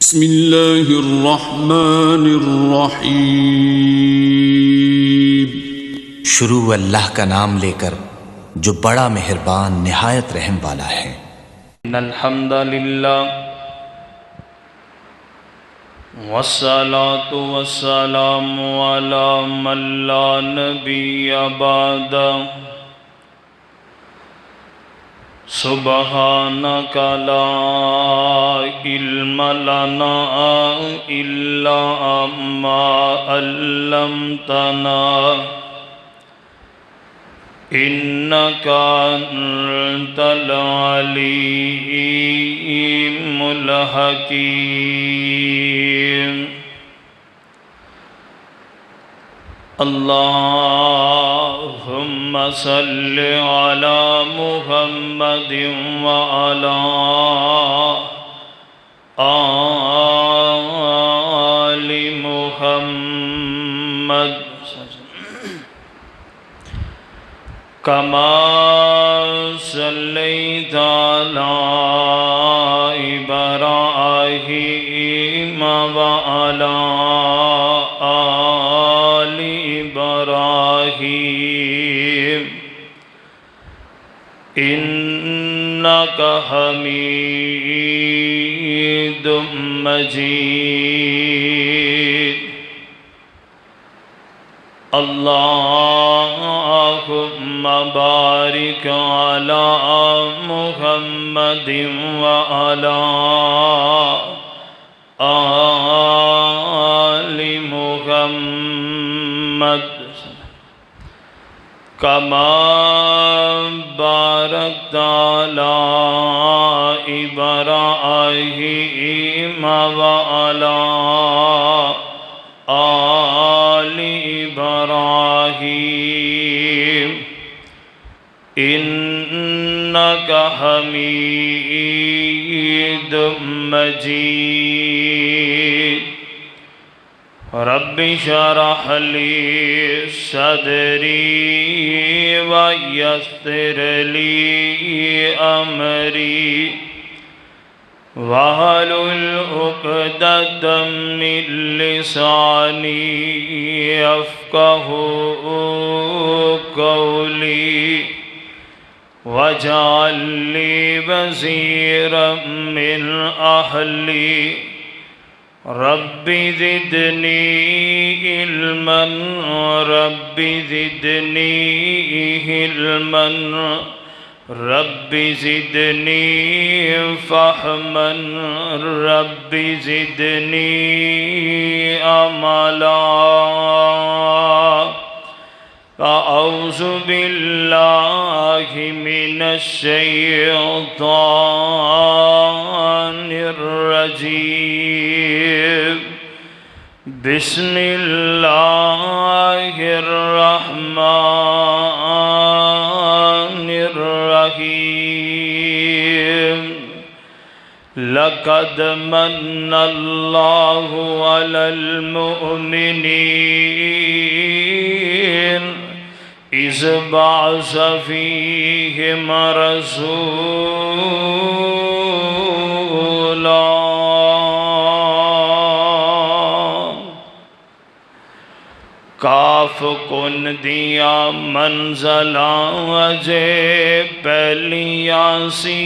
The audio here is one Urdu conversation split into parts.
بسم اللہ الرحمن الرحیم۔ شروع اللہ کا نام لے کر جو بڑا مہربان نہایت رحم والا ہے۔ ان الحمد للہ والصلاة والسلام علی من لا نبی بعدہ سبحانک لا علم لنا الا ما علمتنا انک انت العلیم الحکیم۔ اللہم صل علی محمد وعلی آل محمد کما صلیت علی ابراہیم وعلی آل ابراہیم انک حمید مجید۔ اللہم بارک علی محمد وعلی آل محمد کما بارکت علی ابراہیم وعلی آل ابراہیم انک حمید مجید۔ رب اشرح لی صدری ویسر لی امری واحلل عقدۃ من لسانی یفقہوا قولی واجعل لی وزیرا من اہلی رب زدنی علما رب زدنی علما رب زدنی فہما رب زدنی عملا۔ اعوذ باللہ من الشیطان الرجیم بسم اللہ الرحمن الرحیم۔ لقد من اللہ علی المؤمنین اذ بعث فیہم رسولا۔ کاف کن دیا منزلہ وجہ پہلیاں سی،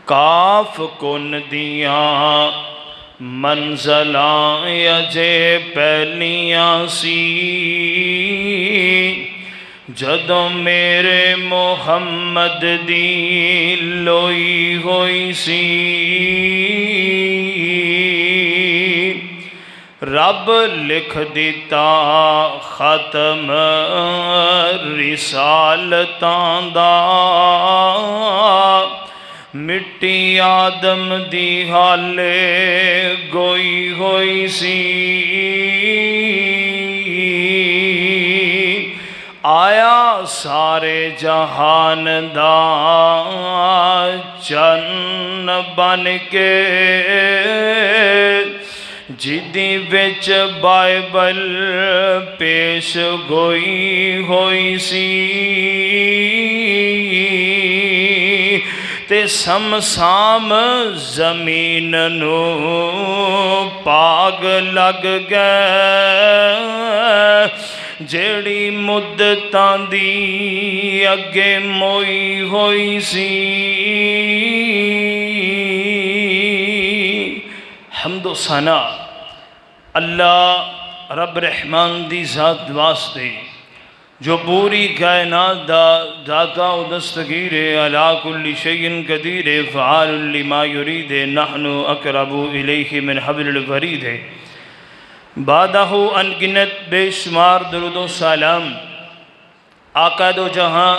کاف کن دیا منزلہ یجے پہلیاں سی، جدوں میرے محمد دی لوئی ہوئی سی، رب لکھ دیتا ختم رسالتاں دا، مٹی آدم دی حالے گوئی ہوئی سی، آیا سارے جہان دا چن بن کے، جدی وچ بائبل پیش گوئی ہوئی سی، تے ਸਮਸਾਮ ਜ਼ਮੀਨ ਨੂੰ ਪਾਗ ਲੱਗ ਗਏ ਜਿਹੜੀ ਮੁੱਦਤਾਂ ਦੀ ਅੱਗੇ ਮੋਈ ਹੋਈ ਸੀ حمد و ثنا اللہ رب رحمان دی ذات واسطے جو پوری کائنات دا داتا و دستگیر علا کل شیء قدیر فعال لما یرید نحن اقرب الیہ من حبل الورید بادہ انگنت بے شمار درود و سلام آقا دو جہاں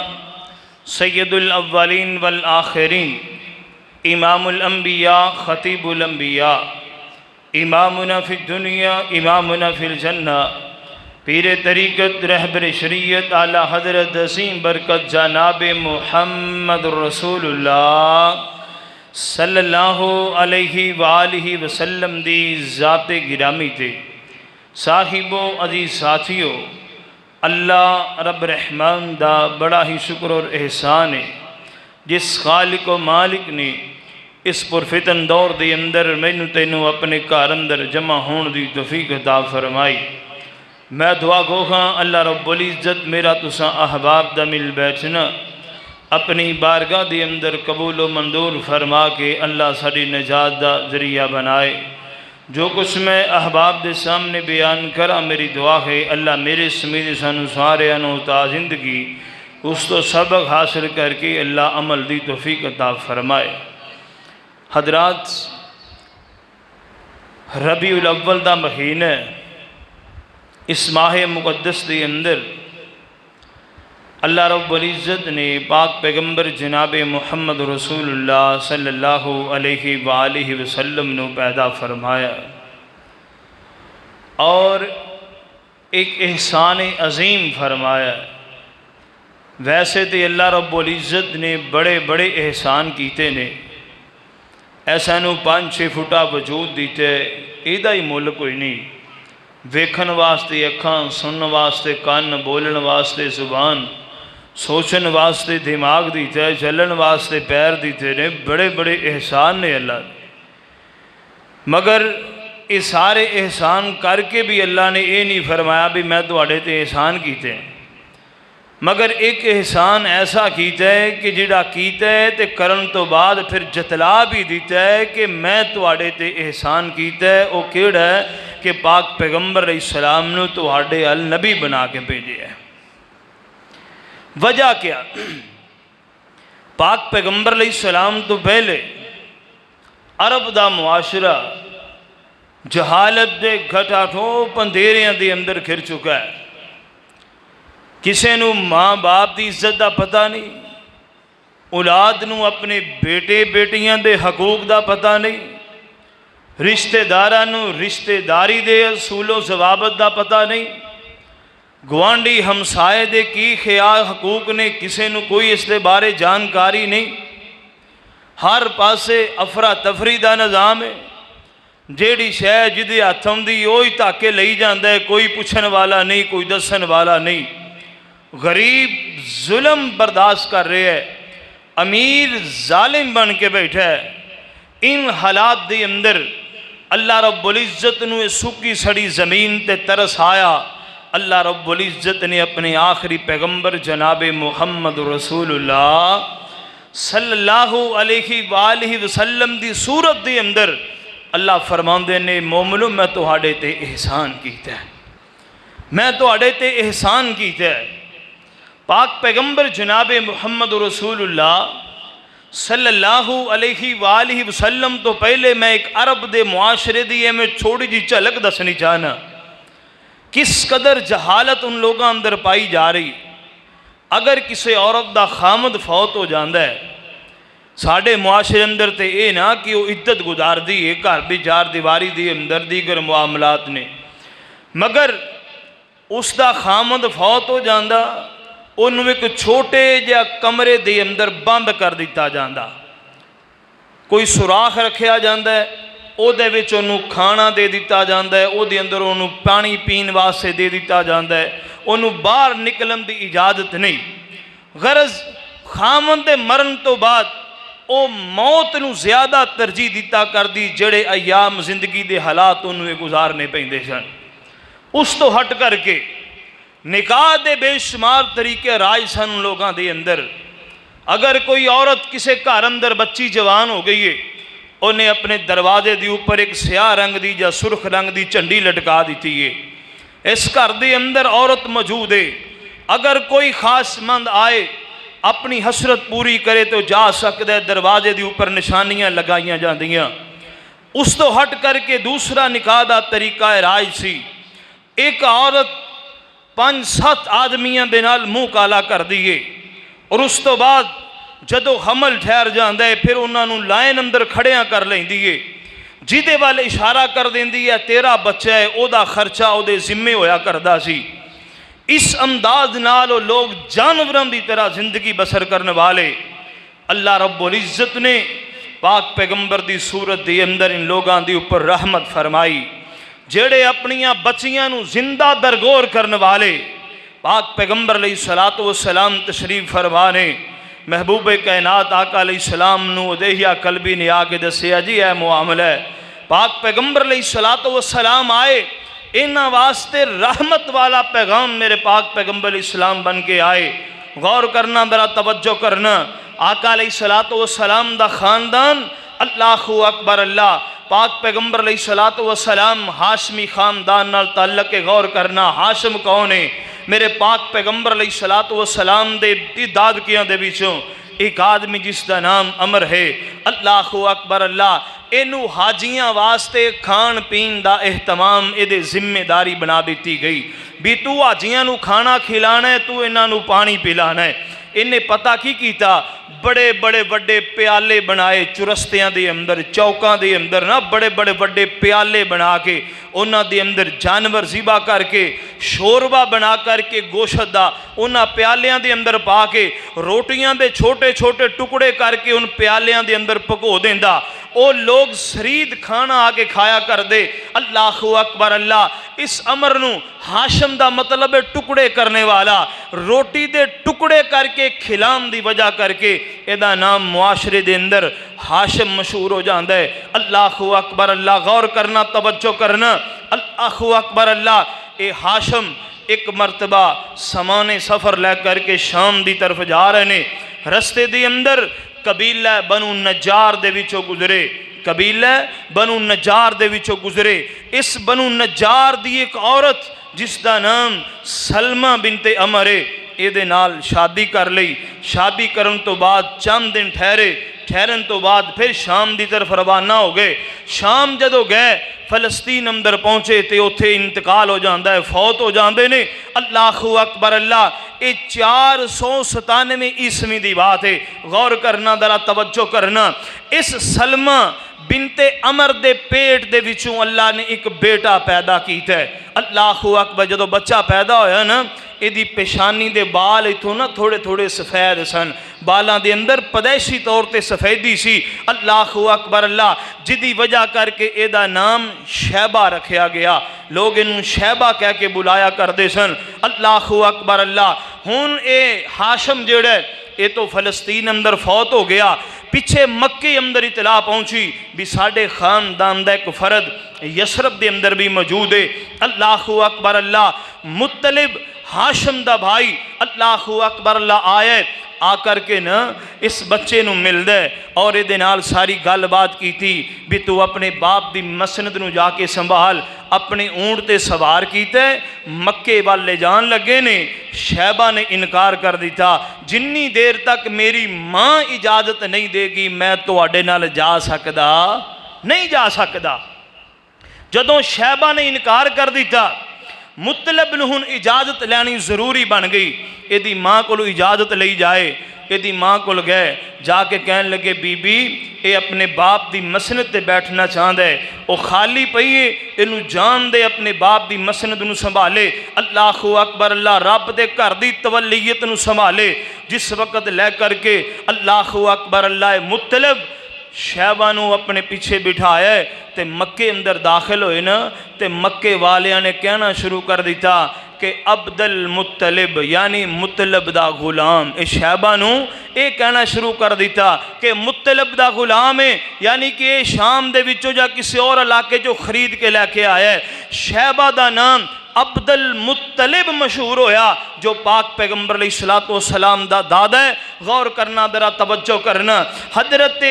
سید الاولین والآخرین امام الانبیاء خطیب الانبیاء امامنا فی الدنیا امامنا فی الجنہ پیر طریقت رہبر شریعت اعلی حضرت عظیم برکت جناب محمد رسول اللہ صلی اللہ علیہ وآلہ وسلم دی ذات گرامی تے صاحبو عزیز ساتھیو اللہ رب رحمان دا بڑا ہی شکر اور احسان ہے جس خالق و مالک نے اس پرفتن دور دے اندر مینوں تینوں اپنے گھر اندر جمع ہون دی توفیق عطا فرمائی میں دعا گو ہاں اللہ رب العزت میرا تساں احباب دا مل بیٹھنا اپنی بارگاہ دے اندر قبول و منظور فرما کے اللہ ساری نجات دا ذریعہ بنائے جو کچھ میں احباب دے سامنے بیان کرا میری دعا ہے اللہ میرے سمیت سانو سارے انوتا زندگی اس تو سبق حاصل کر کے اللہ عمل دی توفیق عطا فرمائے حضرات ربیع الاول دا مہینہ اس ماہ مقدس دے اندر اللہ رب العزت نے پاک پیغمبر جناب محمد رسول اللہ صلی اللہ علیہ وآلہ وسلم نے پیدا فرمایا اور ایک احسان عظیم فرمایا ویسے تو اللہ رب العزت نے بڑے بڑے احسان کیتے نے ایسا نو 5-6 فٹا وجود دیتے ایدہ ہی مول کوئی نہیں ویکھن واسطے اکھاں سنن واسطے کان بولن واسطے زبان سوچن واسطے دماغ دیتے چلن واسطے پیر دیتے نے بڑے بڑے احسان نے اللہ نے مگر یہ سارے احسان کر کے بھی اللہ نے یہ نہیں فرمایا بھی میں تواڈے تے احسان کیتے ہیں مگر ایک احسان ایسا کیتا ہے کہ جڑا کیتا ہے تے کرن تو بعد پھر جتلا بھی دیتا ہے کہ میں تواڈے تے احسان کیتا ہے وہ کیڑا ہے کہ پاک پیغمبر علیہ السلام نے تواڈے ال نبی بنا کے بھیجے ہے وجہ کیا پاک پیغمبر علیہ السلام تو پہلے عرب دا معاشرہ جہالت دے گھٹاٹھوں پندھیریاں دے اندر کھر چکا ہے کسے نو ماں باپ دی عزت دا پتہ نہیں اولاد نو اپنے بیٹے بیٹیاں دے حقوق دا پتہ نہیں رشتہ داراں نو رشتہ داری دے اصول و ضوابط دا پتہ نہیں گوانڈی ہمسائے دے کی خیال حقوق نے کسے نو کوئی اس دے بارے جانکاری نہیں ہر پاسے افراتفری دا نظام ہے جیڑی شے جدے ہتھوں دی اوہی تاکے لئی جاندا ہے کوئی پوچھن والا نہیں کوئی دسن والا نہیں غریب ظلم برداشت کر رہے ہے امیر ظالم بن کے بیٹھا ہے ان حالات دے اندر اللہ رب العزت نے سکی سڑی زمین تے ترس آیا اللہ رب العزت نے اپنے آخری پیغمبر جناب محمد رسول اللہ صلی اللہ علیہ وآلہ وسلم دی صورت دے اندر اللہ فرماندے نے مومنو میں تواڈے تے احسان کیتا ہے میں تواڈے تے احسان کیتا ہے پاک پیغمبر جناب محمد رسول اللہ صلی اللہ علیہ وآلہ وسلم تو پہلے میں ایک عرب دے معاشرے دی میں چھوڑی جی جھلک دسنی چاہنا کس قدر جہالت ان لوگوں اندر پائی جا رہی اگر کسی عورت دا خامد فوت ہو جاندہ ہے ساڑھے معاشرے اندر تے اے نا کہ وہ عدت گزار دی ہے گھر بھی جار دیواری دی اندر دیگر معاملات نے مگر اس دا خامد فوت ہو جاندہ انہوں ایک چھوٹے جا کمرے دے اندر بند کر دیتا جاندہ کوئی سوراخ رکھیا جاندہ ہے او دے وچ انہوں کھانا دے دیتا جاندہ ہے او دے اندر انہوں پانی پین واسطے دے دیتا جاندہ ہے انہوں باہر نکلن دی اجازت نہیں غرض خامن دے مرن تو بعد وہ موت نو زیادہ ترجیح دیتا کرਦੀ جڑے ایام زندگی دے حالات انہوں گزارنے پیندے سن۔ اس تو ہٹ کر کے نکاح دے بے شمار طریقے رائج سن لوگاں دے اندر۔ اگر کوئی عورت کسے گھر اندر بچی جوان ہو گئی ہے، انہیں اپنے دروازے دی اوپر ایک سیاہ رنگ دی یا سرخ رنگ دی جھنڈی لٹکا دیتی ہے۔ اس گھر دے اندر عورت موجود ہے، اگر کوئی خاص مند آئے اپنی حسرت پوری کرے تو جا سکتا ہے، دروازے دی اوپر نشانیاں لگائیاں جاندیاں۔ اس تو ہٹ کر کے دوسرا نکاح دا طریقہ رائج سی، ایک عورت 5-7 آدمیاں دے نال منہ کالا کر دیئے، اور اس تو بعد جدو حمل ٹھہر جاندے پھر انہاں نوں لائن اندر کھڑیاں کر لیں دیئے، جیدے والے اشارہ کر دیں دیئے تیرا بچہ ہے، او دا خرچہ او دے ذمے ہویا کردہ سی۔ اس انداز نالو لوگ جانوران دی طرح زندگی بسر کرنے والے، اللہ رب العزت نے پاک پیغمبر دی صورت دی اندر ان لوگاں دی اوپر رحمت فرمائی، جیڑے اپنیاں بچیاں نو زندہ درگور کرنے والے۔ پاک پیغمبر علیہ السلام تشریف فرمانے، محبوب کائنات آقا علیہ السلام نو دیہیا قلبی نے آگے دسیا جی اے معاملہ ہے۔ پاک پیغمبر علیہ السلام آئے، انہاں واسطے رحمت والا پیغام میرے پاک پیغمبر علیہ السلام بن کے آئے۔ غور کرنا، ذرا توجہ کرنا، آقا علیہ السلام دا خاندان، اللہ اکبر اللہ، پاک پیغمبر علیہ السلام ہاشمی خاندان نال تعلق غور کرنا۔ ہاشم کون ہے؟ میرے پاک پیغمبر علیہ السلام دے دادکیاں دے بیچوں ایک آدمی جس دا نام عمر ہے، اللہ اکبر اللہ، اینو حاجیاں واسطے کھان پین دا اہتمام اے دے ذمہ داری بنا دیتی گئی، بھی تو حاجیاں نو کھانا کھلانا ہے، تو انہاں نو پانی پلانا ہے۔ انہیں پتہ کی کیتا؟ بڑے بڑے وڈے پیالے بنائے، چرستیاں دے اندر، چوکاں دے اندر نا بڑے بڑے وڈے پیالے بنا کے انہاں دے اندر جانور ذبح کر کے شوربہ بنا کر کے گوشت دا انہاں پیالیاں دے اندر پا کے روٹیاں دے چھوٹے چھوٹے ٹکڑے کر کے ان پیالیاں دے اندر پکو دیندا، او لوگ سرید کھانا آگے کھایا کر دے۔ اللہ اکبر اللہ، اس عمر نو ہاشم دا مطلب ہے ٹکڑے کرنے والا، روٹی دے ٹکڑے کر کے کھلام دی وجہ کر کے ایدہ نام معاشرے دے اندر ہاشم مشہور ہو جاندہ ہے۔ اللہ اکبر اللہ، غور کرنا، توجہ کرنا، اللہ اکبر اللہ۔ اے ہاشم ایک مرتبہ سامان سفر لے کر کے شام دی طرف جا رہے نے، رستے دی اندر قبیلہ بنو نجار دے وچوں گزرے، قبیلہ بنو نجار دے وچوں گزرے۔ اس بنو نجار دی ایک عورت جس دا نام سلمہ بنت عمر ہے، اے دے نال شادی کر لئی۔ شادی کرن تو بعد چند دن ٹھہرن تو بعد پھر شام دی طرف روانہ ہو گئے۔ شام جدو گئے فلسطین اندر پہنچے تے اوتھے انتقال ہو جاندہ ہے، فوت ہو جاندے نے۔ اللہ اکبر اللہ، اے 497 عیسوی دی بات ہے، غور کرنا، ذرا توجہ کرنا۔ اس سلمہ بنت عمر دے پیٹ دے وچوں اللہ نے ایک بیٹا پیدا کیتا ہے۔ اللہ اکبر، جدو بچہ پیدا ہویا نا، ایدی پیشانی دے بال اتھوں نا تھوڑے تھوڑے سفید سن، بالاں دے اندر پدیشی طور تے سفیدی سی۔ اللہ اکبر اللہ، جدی وجہ کر کے ایدہ نام شیبہ رکھیا گیا، لوگ انہوں شیبہ کہہ کے بلایا کردے سن۔ اللہ اکبر اللہ، ہون اے ہاشم جڑے اے تو فلسطین اندر فوت ہو گیا، پیچھے مکے اندر اطلاع پہنچی بھی ساڑھے خاندان دا ایک فرد یسرب دے اندر بھی موجود ہے۔ اللہ اکبر اللہ، مطلب ہاشم دا بھائی، اللہ اکبر اللہ، آئے آ کر کے نا اس بچے نو مل دے اور ایدے نال ساری گل بات کی تھی بھی تو اپنے باپ دی مسند نو جا کے سنبھال۔ اپنے اونٹ تے سوار کیتے مکے والے جان لگے نے، شیبہ نے انکار کر دیتا، جنی دیر تک میری ماں اجازت نہیں دے گی میں تو اڈے نال جا سکدا نہیں جا سکدا۔ جدوں شیبہ نے انکار کر دیتا، مطلب نہن اجازت لینی ضروری بن گئی۔ ایدی ماں کو اجازت لئی جائے، ایدی ماں کو گئے، جا کے کہنے لگے بی بی اے اپنے باپ دی مسند تے بیٹھنا چاہتا ہے، او خالی پئیے، انہوں جان دے اپنے باپ دی مسند نو سنبھالے۔ اللہ اکبر اللہ، رب دے گھر دی تولیت نو سنبھالے۔ جس وقت لے کر کے اللہ اکبر اللہ مطلب شیبہ نو اپنے پیچھے بٹھایا تے مکے اندر داخل ہوئے نا، تے مکے والیاں نے کہنا شروع کر دیتا کہ عبد المطلب یعنی مطلب دا غلام، اے شہبہ نو اے کہنا شروع کر دیتا کہ مطلب دا غلام ہے، یعنی کہ اے شام دے وچوں جا کسی اور علاقے جو خرید کے لے کے آیا ہے۔ شہبہ دا نام عبد المطلب مشہور ہویا جو پاک پیغمبر علیہ السلام دا دادا ہے۔ غور کرنا، ذرا توجہ کرنا، حضرت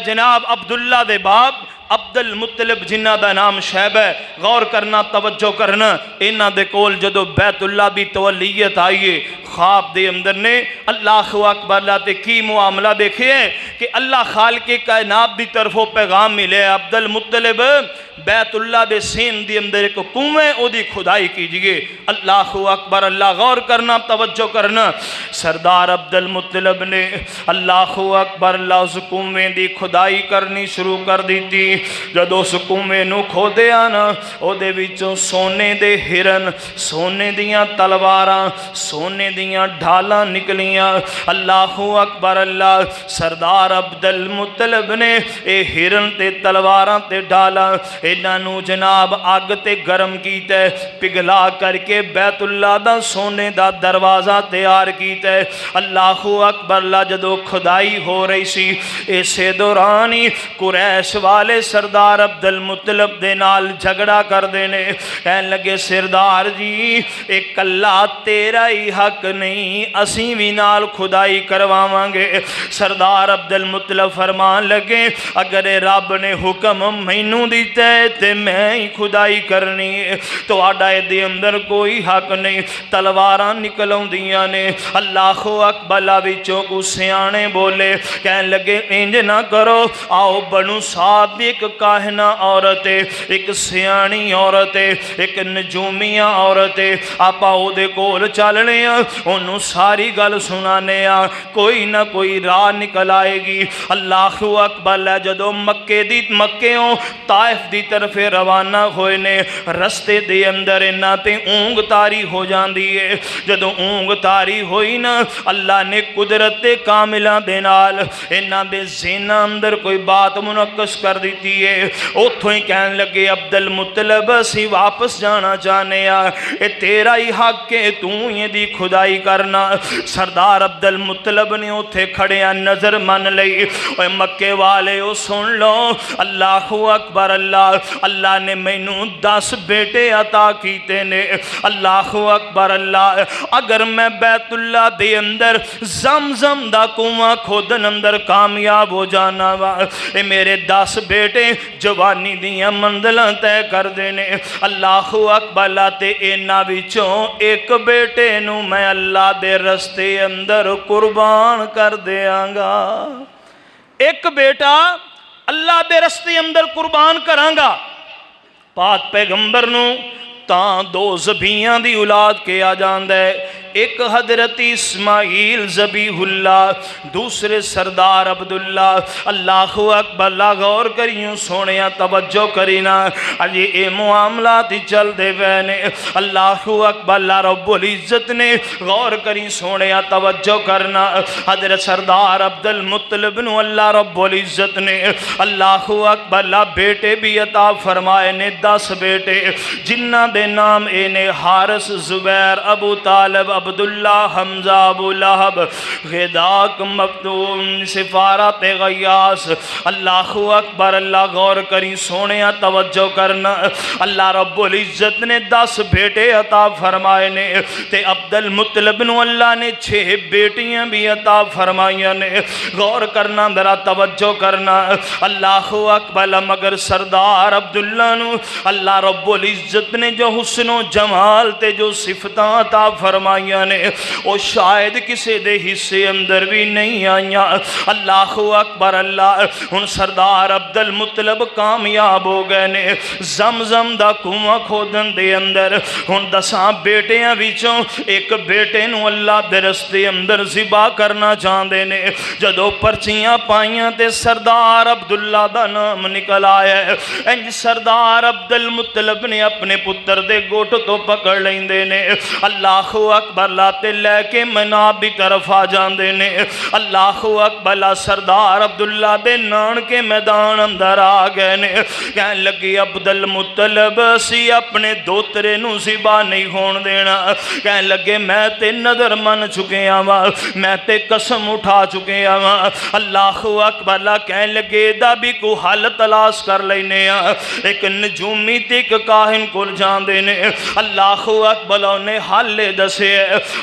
جناب عبداللہ دے باپ عبد المطلب جنہ دا نام شہبہ ہے، غور کرنا، توجہ کرنا، انہاں دے کول جدو بیت اللہ دی تولیت آئیے خواب دے اندر نے اللہ اکبر اللہ تے کی معاملہ دیکھے ہیں کہ اللہ خالق کائنات دی طرفوں پیغام ملے، عبد المطلب بیت اللہ دے سین دی اندر ایک کنویں او دی کھدائی کیجئے۔ اللہ اکبر اللہ، غور کرنا، توجہ کرنا، سردار عبد المطلب نے اللہ اکبر اللہ اس کنویں دی کھدائی کرنی شروع کر دیتی۔ جدو اس کنویں نو کھودے آنا او دے وچوں سونے دے ہرن، سونے دیاں تلواراں، سونے دیاں ڈھالاں نکلیاں۔ اللہ اکبر اللہ، سردار عبد المطلب نے اے ہرن تے تلواراں تے ڈھالاں انہاں نو جناب آگ تے گرم کیتا ہے، پگھلا کر کے بیت اللہ دا سونے دا دروازہ تیار کیتا ہے۔ اللہ اکبر اللہ، جدو کھدائی ہو رہی سی اسے دورانی قریش والے سردار عبد المطلب دے نال جھگڑا کر دینے، کہنے لگے سردار جی ایک اللہ تیرا ہی حق نہیں، اسیں بھی نال کھدائی کرواواں گے۔ سردار عبد المطلب فرمان لگے اگر رب نے حکم مینوں دیتا ہے تے میں ہی کھدائی کرنی ہے، تو آڈا دے اندر کوئی حق نہیں۔ تلواراں نکلوں دیاں نے، اللہ اکبر وچوں کو سیانے بولے، کہنے لگے انج نہ کرو، آؤ بنو سعد ایک کاہنہ عورت ہے، ایک سیانی عورت ہے، ایک نجومیہ عورت ہے، آپا او دے کول چلنے ہیں، انہوں ساری گل سنانے ہیں، کوئی نہ کوئی راہ نکل آئے گی۔ اللہ اکبر جدو مکیوں طائف دی طرف روانہ ہوئے نے، رستے دے اندر انہاں تے اونگ تاری ہو جاندی ہے۔ جدو اونگ تاری ہوئی نا، اللہ نے قدرت کاملہ دے نال انہاں دے ذہن اندر کوئی بات منعکس کر دیتی ہے۔ اتھوں ہی کہنے لگے عبد المطلب اسی واپس جانا چاہنے ہیں، اے تیرا ہی حق ہے، تو یہ دی کھدائی کرنا۔ سردار عبد المطلب نے اتھے کھڑے ہیں نظر من لئی، اے مکے والے او سن لو، اللہ اکبر اللہ، اللہ نے مینوں 10 بیٹے عطا کیتے نے۔ اللہ اکبر اللہ، اگر میں بیت اللہ دے اندر زمزم دا کنواں کھودن اندر کامیاب ہو جانا وا، اے میرے 10 بیٹے جوانی دیاں منزلاں طے کر دینے۔ اللہ اکبر اللہ، تے انہاں وچوں ایک بیٹے نو میں اللہ دے رستے اندر قربان کر دیاں گا۔ ایک بیٹا اللہ دے رستے اندر قربان کراں گا۔ پاک پیغمبر نو تاں 2 ذبیحاں دی اولاد کیا جاندا ہے، ایک حضرت اسماعیل ذبیح اللہ، دوسرے سردار عبداللہ۔ اللہ اکبر اللہ، غور کریوں سونیاں، توجہ کرینا، اجی اے معاملات چل دے وینے۔ اللہ اکبر اللہ، رب العزت نے غور کری سونیاں، توجہ کرنا، حضرت سردار عبد المطلب نو اللہ رب العزت نے اللہ اکبر اللہ بیٹے بھی عطا فرمائے نے، 10 بیٹے جنہ دے نام اینے حارث، زبیر، ابو طالب، عبداللہ، حمزہ، ابو لہب، غداق، مفتون، سفارت غیاس۔ اللہ اکبر اللہ، غور کری سونیاں، توجہ کرنا، اللہ رب العزت نے 10 بیٹے عطا فرمائے نے، تے عبد المطلب نو اللہ نے 6 بیٹیاں بھی عطا فرمائیاں نے۔ غور کرنا، ذرا توجہ کرنا، اللہ اکبر اللہ، مگر سردار عبداللہ نو اللہ رب العزت نے جو حسن و جمال تے جو صفتاں عطا فرمائیاں نے، وہ شاید کسے دے حصے اندر بھی نہیں آئیاں۔ اللہ اکبر اللہ، ان سردار عبد المطلب کامیاب ہو گئے نے، زمزم دا کنواں کھودن دے اندر۔ ان 10 بیٹیاں وچوں ایک بیٹے نو اللہ دے رستے اندر ذبح کرنا چاہندے نے۔ جدو پرچیاں پائیاں تے سردار عبداللہ دا نام نکل آیا ہے، انج سردار عبد المطلب نے اپنے پتر دے گوٹ تو پکڑ لیندے نے۔ اللہ اکبر اکبر لا تے لے کے مناب دی طرف آ جاندے نے اللہ اکبر لا سردار عبداللہ دے نان کے میدان اندر آ گئے نے کہنے لگی عبد المطلب سی اپنے دوترے نو ذبح نہیں ہون دینا کہنے لگے میں تے نظر من چکے آواں میں تے قسم اٹھا چکے آواں اللہ اکبر لا کہنے لگے دا بھی کو حل تلاش کر لینے ایک نجومی تے ایک کاہن کول جاندے نے اللہ اکبر نے حل دسے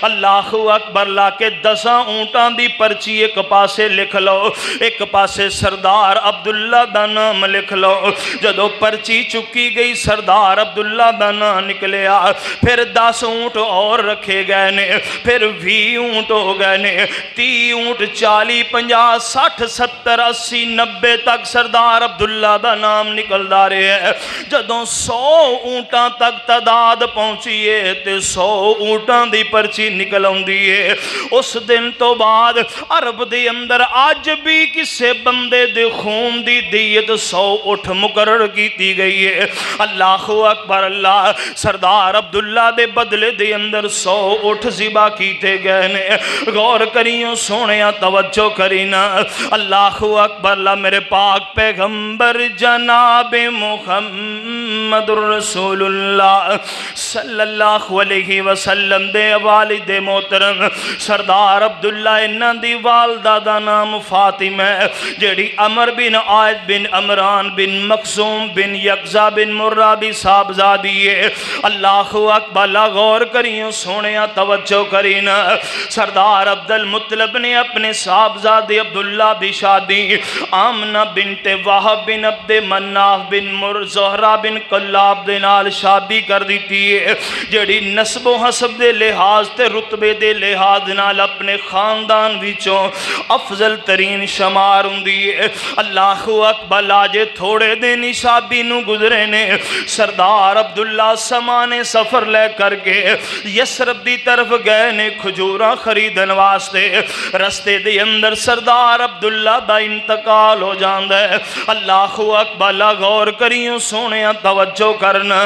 اللہ اکبر لا کے 10 اونٹاں دی پرچی ایک پاسے لکھ لو ایک پاسے سردار عبداللہ دا نام لکھ لو جدو پرچی چکی گئی سردار عبداللہ دا نام نکلیا پھر 10 اونٹ اور رکھے گئے نے پھر 20 اونٹ ہو گئے نے 30 اونٹ 40 50 60 70 80 90 تک سردار عبداللہ دا نام نکل دا رہے ہیں جدوں 100 اونٹاں تک تعداد پہنچی ہے تے 100 اونٹاں دی پرچی نکل آندی ہے اس دن تو بعد عرب دے اندر آج بھی کسے بندے دے خون دی دیت 100 اٹھ مقرر کیتی گئی ہے اللہ اکبر اللہ سردار عبداللہ دے بدلے دے اندر 100 اٹھ ذبح کیتے گئے نے غور کریوں سونیا توجہ کرینا اللہ اکبر اللہ میرے پاک پیغمبر جناب محمد رسول اللہ صلی اللہ علیہ وسلم دے والد محترم سردار عبداللہ انہاں دی والدہ دا نام فاطمہ جیڑی عمر بن عائد بن عمران بن مخزوم بن یقظہ بن مرہ بھی صاحبزادی ہے اللہ اکبر غور کریوں سونیا توجہ کرینا سردار عبد المطلب نے اپنے صاحبزادے عبداللہ بھی شادی آمنہ بنت وہب بن عبد مناف بن زہرہ بن کلاب دے نال شادی کر دیتی ہے جڑی نسب و حسب دے لحاظ تے رتبے دے لحاظ نال اپنے خاندان وچوں افضل ترین شمار ہوندی ہے اللہ اکبر لاجے تھوڑے دن شادی نو گزرے نے سردار عبداللہ سامان سفر لے کر کے یسرب دی طرف گئے نے کھجوراں خریدن واسطے رستے دے اندر سردار عبداللہ دا انتقال ہو جاندا ہے اللہ اکبر غور کریوں سونیا توجہ کرنا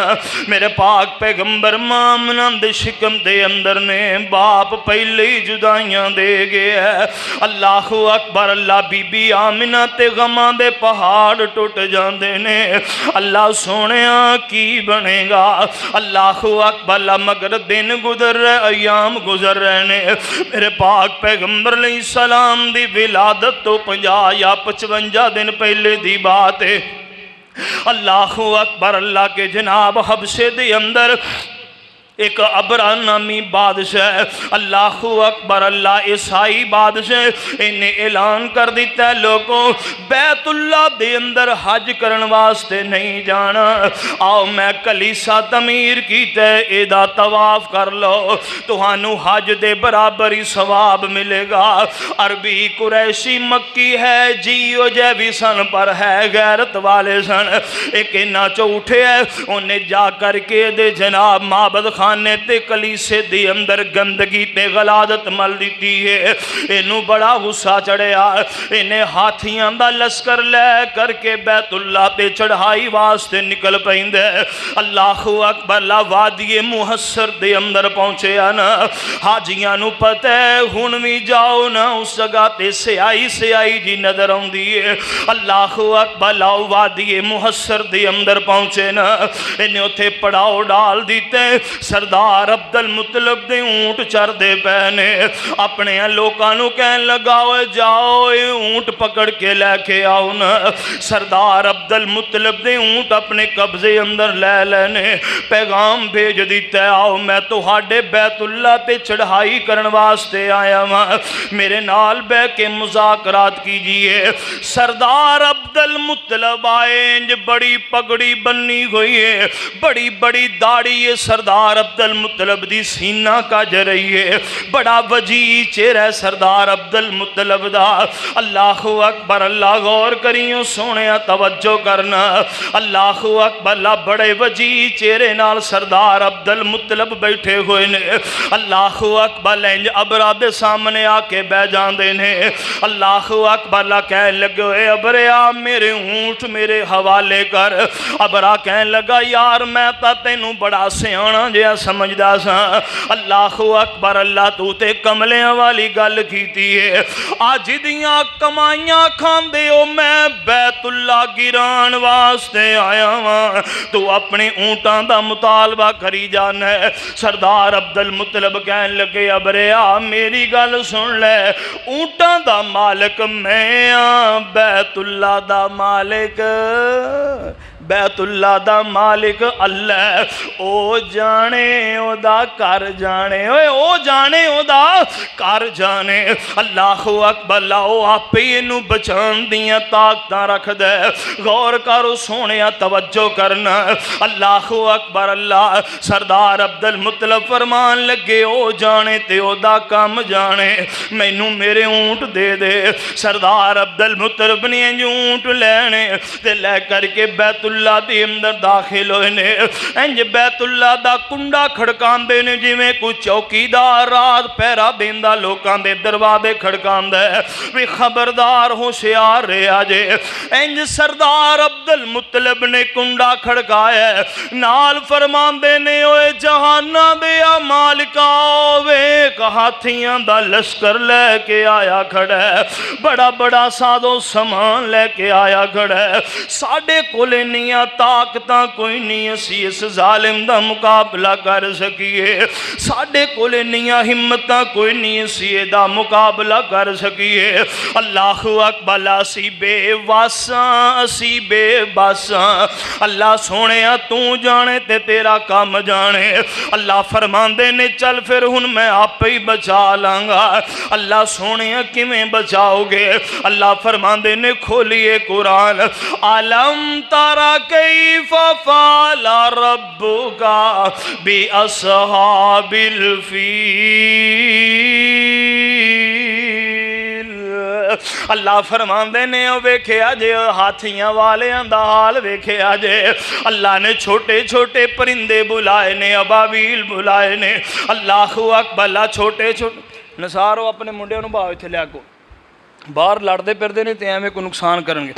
میرے پاک پیغمبر مامنا دے شکم دے اندر نے باپ پہلے ہی جدائیاں دے گیا ہے اللہ اکبر اللہ بی بی آمنہ تے غماں دے پہاڑ ٹوٹ جاندے نے اللہ سونیا کی بنے گا اللہ اکبر اللہ مگر دن گزر رہے ایام گزر رہے نے میرے پاک پیغمبر علیہ السلام دی ولادت تو 50 یا 55 دن پہلے دی بات ہے اللہ اکبر اللہ کے جناب حبشے دے اندر ایک ابرہ نامی بادشاہ اللہ اکبر اللہ عیسائی بادشاہ انہیں اعلان کر دیتا ہے لوگوں بیت اللہ دے اندر حج کرن واسطے نہیں جانا آؤ میں کلیسا تعمیر کیتا ہے ایدہ طواف کر لو توہانو حج دے برابری ثواب ملے گا عربی قریشی مکی ہے جیو جیوی سن پر ہے غیرت والے سن ایک انہاں چو اٹھے ہے انہیں جا کر کے دے جناب معبد خانے تے کلیسے دی اندر گندگی تے غلادت مل دیتی ہے انہوں بڑا غصہ چڑھیا انہیں ہاتھیاں دا لشکر لے کر کے بیت اللہ تے چڑھائی واسطے نکل پہندے اللہ اکبر لا وادی محسر دے اندر پہنچے آنا حاجیاں نو پتہ ہنوی جاؤ نا اس جگہ تے سیائی جی نظر ہوں دیئے اللہ اکبر لا وادی محسر دے اندر پہنچے نا انہیں اتھے پڑاؤ ڈال دیتے سردار عبد المطلب دے اونٹ چر دے پہنے اپنے لوکانو کہن لگاؤ جاؤ اونٹ پکڑ کے لے کے آؤ نا سردار عبد المطلب دے اونٹ اپنے قبضے اندر لے لینے پیغام بھیج دیتا ہے آؤ میں تو ہاڑے بیت اللہ تے چڑھائی کرن واسطے آیا ہوں میرے نال بے کے مذاکرات کیجئے سردار عبد المطلب آئے بڑی پگڑی بنی ہوئی ہے بڑی بڑی داڑھی ہے سردار عبد المطلب دی سینہ کا جرئی ہے بڑا وجی چہرہ سردار عبد المطلب دا اللہ اکبر اللہ غور کریوں سونیا توجہ کرنا اللہ اکبر اللہ بڑے وجی چہرے نال سردار عبد المطلب بیٹھے ہوئے نے اللہ اکبر لینج ابرہ دے سامنے آکے بے جاندے نے اللہ اکبر اللہ کہنے لگے اے ابریا میرے اونٹ میرے حوالے کر ابرہ کہنے لگا یار میں تا تینوں بڑا سیانا جیا پیا سمجھدا سا اللہ اکبر اللہ تو تے کملیاں والی گل کیتی ہے اج دیاں کمائیاں کھاندے ہو میں بیت اللہ گران واسطے آیا ہاں تو اپنے اونٹاں دا مطالبہ کری جانا ہے سردار عبد المطلب کہن لگے ابریا میری گل سن لے اونٹاں دا مالک میں ہاں بیت اللہ دا مالک بیت اللہ دا مالک اللہ او جانے او دا کر جانے او جانے او دا کر جانے اللہ اکبر او آپ ہی انہوں بچان دیاں طاقتاں رکھ دے غور کرو سونیا توجہ کرنا اللہ اکبر اللہ سردار عبد المطلب فرمان لگے او جانے تے او دا کام جانے مینوں میرے اونٹ دے دے سردار عبد المطلب نے اونٹ لینے تے لے کر کے بیت اللہ دی اندر داخل ہوئے نے انج بیت اللہ دا کنڈا کھڑکان دے نے جی میں کوئی چوکیدار رات پیرا دیندہ لوکان دے دروازے کھڑکان دے بھی خبردار ہوشیار رہے آجے انج سردار عبد المطلب نے کنڈا کھڑکایا نال فرمان دے نے اوے جہانہ دیا مالکا اوے ہاتھیاں دا لشکر لے کے آیا کھڑا ہے بڑا بڑا سادو سامان لے کے آیا کھڑا ہے ساڑھے کولے نیاں طاقتاں کوئی نہیں اسی اس ظالم دا مقابلہ کر سکیے ساڑھے کولے نیاں ہمتاں کوئی نہیں اسی دا مقابلہ کر سکیے اللہ اکبر اسی بے واساں اسی بے باساں اللہ سونے تو جانے تے تیرا کام جانے اللہ فرمان دے نے چل پھر ہن میں آپ ہی بچا لانگا اللہ سونے کی میں بچاؤ گے اللہ فرمان دے نے کھولیے قرآن عالم تارا کیف فعل ربک باصحاب الفیل اللہ فرمان دے نے ویکھے آجے ہاتھیاں والے اندہ حال ویکھے آجے اللہ نے چھوٹے چھوٹے پرندے بلائے نے ابابیل بلائے نے اللہ اکبر اللہ چھوٹے چھوٹے نصارو اپنے منڈے انہوں باوے تھے لیا کو باہر لڑدے پردے نے تیہاں میں کو نقصان کرنگے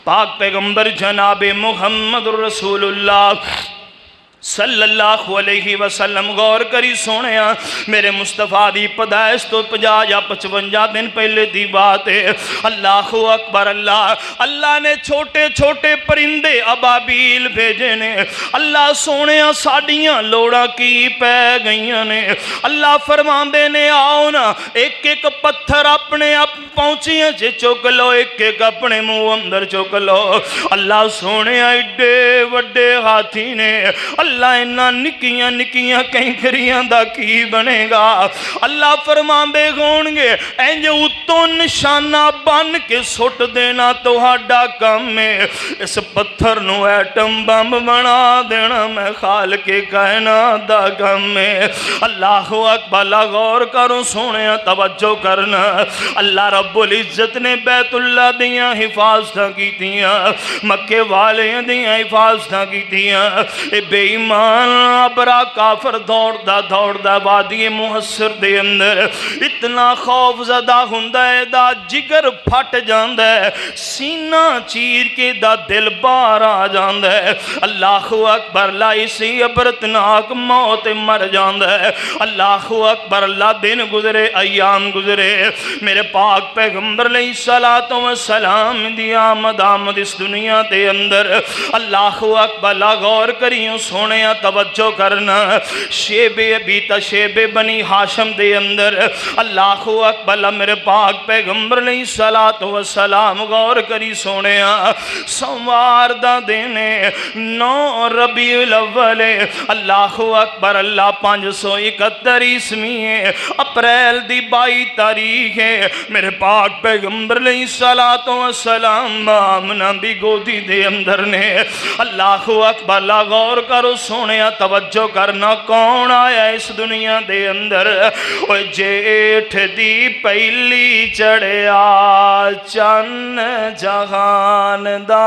پاک پیغمبر جناب محمد رسول اللہ صلی اللہ علیہ وسلم غور کری سونیا میرے مصطفیٰ دی پیدائش تو 50 یا 55 دن پہلے دی بات ہے اللہ اکبر اللہ نے چھوٹے چھوٹے پرندے ابابیل بھیجے نے اللہ سونیا ساڑیاں لوڑا کی پہ گئیاں نے اللہ فرمان دے نے آؤ نا ایک ایک پتھر اپنے پہنچیاں چے چک لو ایک ایک اپنے منہ اندر چک لو اللہ سونیا اڈے وڈے ہاتھی نے اللہ انہاں نکیاں نکیاں کہیں کریاں دا کی بنے گا اللہ فرمان دے گونگے اینج اتوں نشانہ بن کے سٹ دینا تو ہاڈا کم میں اس پتھر نو ایٹم بم بنا دینا میں خالق کائنات دا کم میں اللہ اکبر غور کرو سونے توجہ کرنا اللہ رب العزت نے بیت اللہ دیاں حفاظتاں کی تیاں مکے والے دیاں حفاظتاں کی تیاں اے بے ایمان ابرا کافر دوڑ دا وادی محصر دے اندر اتنا خوف زدہ ہندہ ہے دا جگر پھٹ جاندہ ہے سینہ چیر کے دا دل بار آ جاندہ ہے اللہ اکبر اللہ اسی عبرتناک موت مر جاندہ ہے اللہ اکبر اللہ دن گزرے ایام گزرے میرے پاک پیغمبر علیہ السلام دی آمد اس دنیا دے اندر اللہ اکبر اللہ غور کریوں سونے توجہ کرنا شیب بیتا شیب بنی ہاشم دے اندر اللہ اکبر میرے پاک پیغمبر علیہ السلام غور کری سونے سوار دا دینے 9 ربیع الاول اللہ اکبر اللہ 571 عیسوی اپریل دی 22 تاریخ ہے میرے پاک پیغمبر علیہ السلام آمنہ دی گودی دے اندر نے اللہ اکبر اللہ غور کرو سونے توجہ کرنا کون آیا اس دنیا دے اندر او جیٹھ دی پہلی چڑھیا چن جہان دا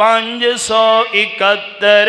571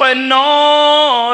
9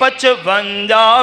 55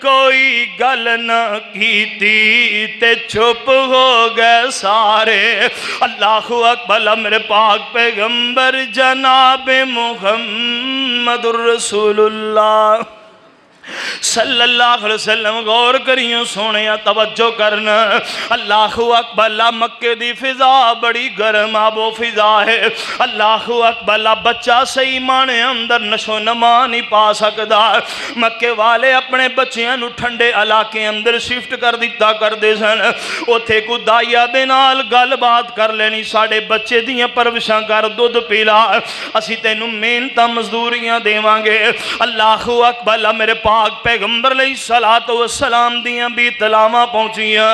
کوئی گل نہ کیتی تے چپ ہو گئے سارے اللہ اکبر میرے پاک پیغمبر جناب محمد الرسول اللہ صلی اللہ علیہ وسلم غور کریوں سونیا توجہ کرنا اللہ اکبر مکے دی فضا بڑی گرم آب و فضا ہے اللہ اکبر بچہ صحیح مانے اندر نشو نما نہیں پا سکدا مکے والے اپنے بچیاں نو ٹھنڈے علاقے اندر شفٹ کر دیتا کر دے سن اوتھے کو دائیا دے نال گل بات کر لینی ساڑے بچے دیاں پروشاں کر دودھ پیلا اسی تینوں محنتاں مزدوریاں دیواں گے اللہ اکبر میرے پاک پیغمبر علیہ السلام دیاں بھی تلاواں پہنچیاں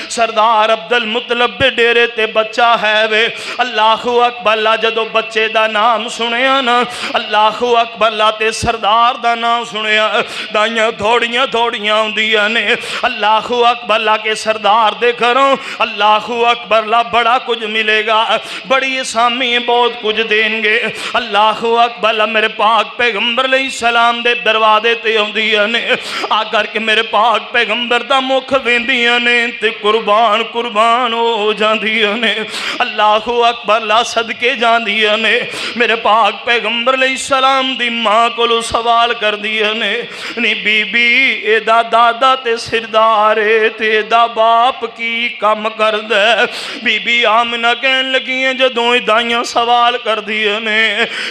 سردار عبدالمطلب دے ڈیرے تے بچہ ہے وے اللہ اکبر جدو بچے دا نام سنیا نا اللہ اکبر تے سردار دا نام سنیا دائیاں دھوڑیاں ہوندیاں نے اللہ اکبر کے سردار دے کروں اللہ اکبر بڑا کچھ ملے گا بڑی اسامی بہت کچھ دیں گے اللہ اکبر میرے پاک پیغمبر علیہ السلام دے دروازے تے ہوندیاں نے آ کر کے میرے پاک پیغمبر دا مکھ ویندیاں نے تے قربان ہو جاندیاں نے اللہ اکبر صدقے جاندیاں نے میرے پاک پیغمبر علیہ السلام دی ماں کو سوال کر دیا نے نی بی بی اے دا دادا تے سردار تے دا باپ کی کم کر دے بی بی آمنہ کہن لگی ہیں جدوں دائیاں سوال کر دیا نے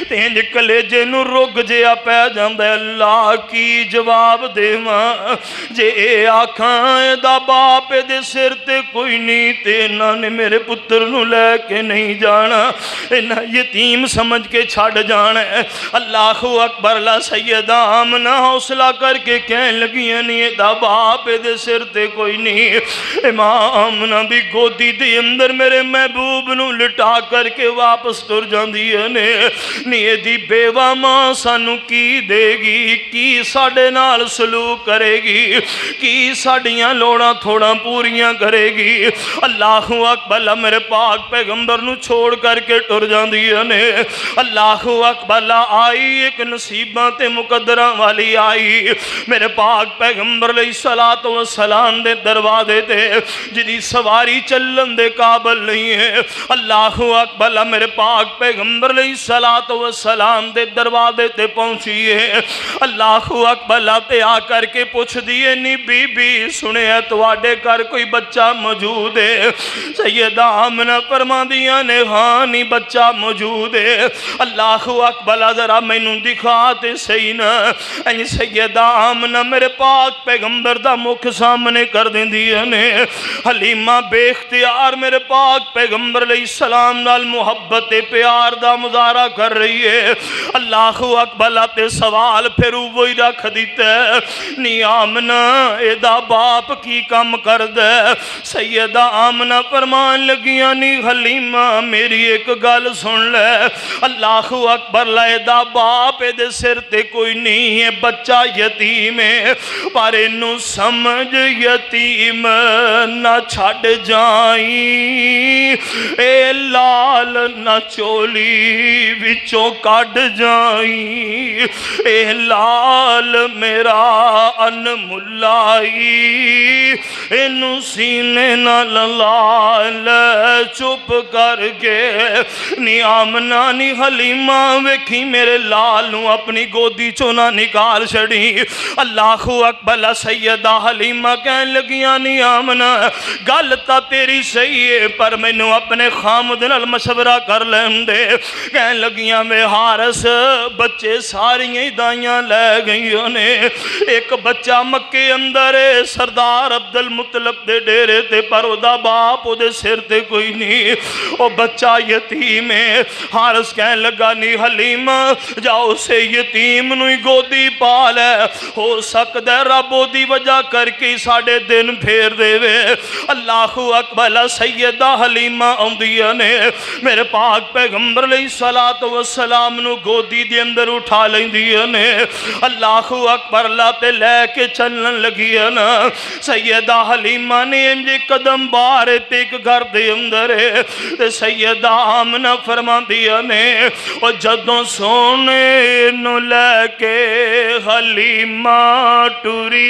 تینج کلیجے نو رگ جیا پہ جاندے اللہ کی جواب دے ماں جے اے آکھاں دا باپ دے سر تے کوئی نہیں تے نہ نے میرے پتر نو لے کے نہیں جانا نہ یتیم سمجھ کے چھاڑ جانا ہے اللہ اکبر سیدہ آمنہ حوصلہ کر کے کہن لگیاں نہیں دا باپ دے سر تے کوئی نہیں ماں آمنہ بھی گودی دے اندر میرے محبوب نو لٹا کر کے واپس تر جاندی نے نہیں دی بیوہ ماں سانو کی دے گی کی ساڑے نال سلوک کرے گی کی ساڑیاں لوڑا تھوڑا پوریاں کرے گی اللہ اکبر میرے پاک پیغمبر نو چھوڑ کر کے ٹر جاندی نے اللہ اکبر آئی ایک نصیباں تے مقدرہ والی آئی میرے پاک پیغمبر علیہ السلام دے دروازے تے جدی سواری چلن دے قابل نہیں ہے اللہ اکبر میرے پاک پیغمبر علیہ السلام دے دروازے تے پہنچی ہے اللہ اکبر تے آ کر کے پوچھ دیئے نی بی بی سنے تواڈے گھر کوئی بچہ موجود ہے سیدہ آمنہ فرما دیا نے ہاں نی بچہ موجود ہے اللہ اکبر ذرا میں نو دکھاتے صحیح نا سیدہ آمنہ میرے پاک پیغمبر دا مکھ سامنے کر دیں دیا نے حلیمہ بے اختیار میرے پاک پیغمبر علیہ السلام نال محبت پیار دا مظاہرہ کر رہی ہے اللہ اکبر تے سوال پھر وہی رکھ دیتا ہے نی آمنہ اے دا باپ کی کم کر دے سیدہ آمنہ فرمان لگیاں نی حلیمہ میری ایک گل سن لے اللہ اکبر لے دا باپ دے سر تے کوئی نہیں ہے بچہ یتیم ہے پر انو سمجھ یتیم نہ چھڑ جائیں اے لال نہ چولی وچوں کڈ جائیں اے لال میرا ان ملائی انو سینے نہ لال چپ کر کے نی آمنہ نی حلیمہ ویکھی میرے لال نو اپنی گودی چونا نکال چھڑی اللہ اکبر سیدہ حلیمہ کہن لگیاں نی آمنہ گل تا تیری صحیح ہے پر میں نو اپنے خامد نال مشورہ کر لیں دے کہن لگیاں میں حارس بچے ساری دائیاں لے گئیوں نے ایک بچہ مکے اندر سردار عبدالمطلب دے ڈیرے تے پر او دا باپ او دے سر تے کوئی نہیں او بچہ یتیم ہے حارس کہن لگا نی حلیمہ جاؤ سے یتیم نوی گودی پالے ہو سکتا ہے رب دی وجہ کر کے ساڑے دن پھیر دے وے اللہ اکبر سیدہ حلیمہ اوندیہ نے میرے پاک پیغمبر علیہ السلام نو گودی دے اندر اٹھا لیں دیا نے اللہ اکبر اکبر اللہ تے لے کے چلن لگی نا سیدہ حلیمہ نے انج قدم بارے تے ایک گھر دے اندر تے سیدہ آمنہ فرما دیا نے اور جدوں سونے نو لے کے حلیمہ ٹری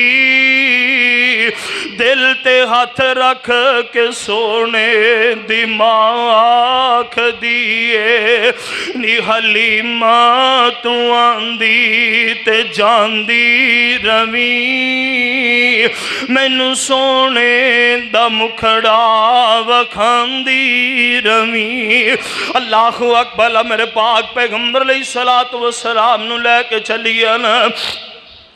دل تے ہاتھ رکھ کے سونے دی ماں آکھ دیئے نی حلیمہ تو آندی تے جاندی روی مینوں سونے دا مکھڑا وکھاندی روی اللہ اکبر میرے پاک پیغمبر علیہ السلام نو لے کے چلیا نا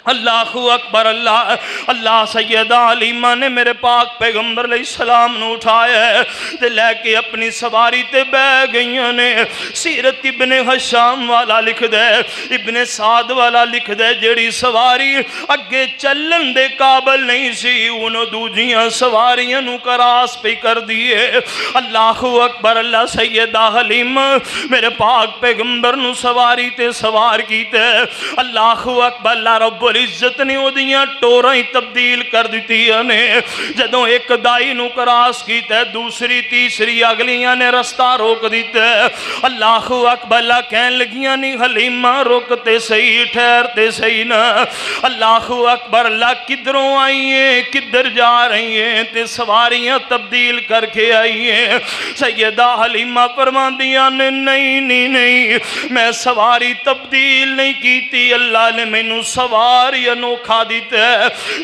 اللہ اکبر اللہ اللہ سیدہ حلیمہ نے میرے پاک پیغمبر علیہ السلام نو اٹھایا ہے تے لے کے اپنی سواری تے بہ گئیاں نے سیرت ابن حشام والا لکھ دے ابن سعد والا لکھ دے جیڑی سواری اگے چلن دے قابل نہیں سی انہوں دوجیاں سواریاں نو کراس پہ کر دیئے اللہ اکبر اللہ سیدہ حلیمہ میرے پاک پیغمبر نو سواری تے سوار کیتے اللہ اکبر اللہ رب العزت نے وہ دیاں ٹوراں ہی تبدیل کر دیتی نے جدوں ایک دائی نو کراس کیتے دوسری تیسری اگلیاں نے رستہ روک دیتے اللہ اکبر اللہ کہن لگیاں نہیں حلیمہ روکتے صحیح ٹھہرتے صحیح نا اللہ اکبر اللہ کدھروں آئیے کدھر جا رہی ہیں تے سواریاں تبدیل کر کے آئیے سیدہ حلیمہ فرمان دیا نے نہیں میں سواری تبدیل نہیں کیتی اللہ نے میں نو سواری انوکھا دیتے